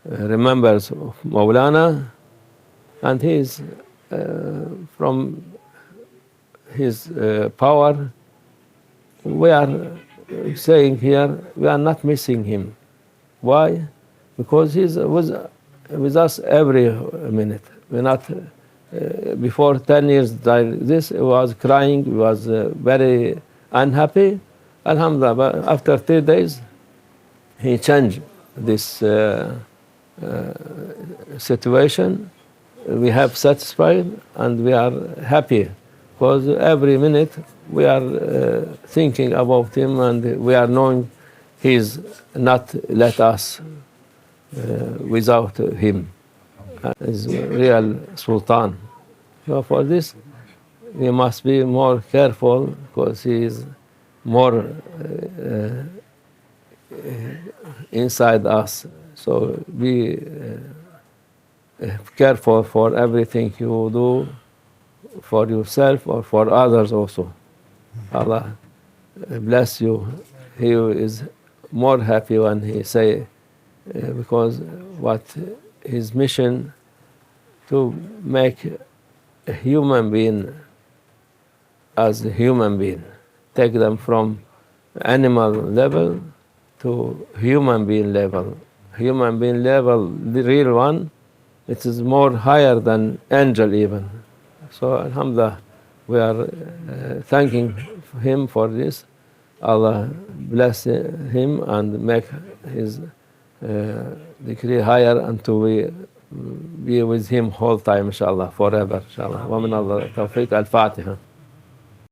remembers Mawlana, and he is from his power. We are saying here, we are not missing him. Why? Because he was with us every minute. We're not, before 10 years like this, he was crying, he was very unhappy. Alhamdulillah, but after 3 days, he changed this situation. We have satisfied and we are happy, because every minute we are thinking about him, and we are knowing he's not let us without him. He's real Sultan. So for this, we must be more careful, because he is more inside us. So be careful for everything you do, for yourself or for others also. Allah bless you. He is more happy when he say, because what his mission to make a human being as a human being, take them from animal level to human being level. Human being level, the real one, it is more higher than angel even. So alhamdulillah, we are thanking him for this. Allah bless him and make his degree higher, and to be with him whole time, inshallah, forever, inshallah. Wa min Allah tawfiq. Al-Fatiha.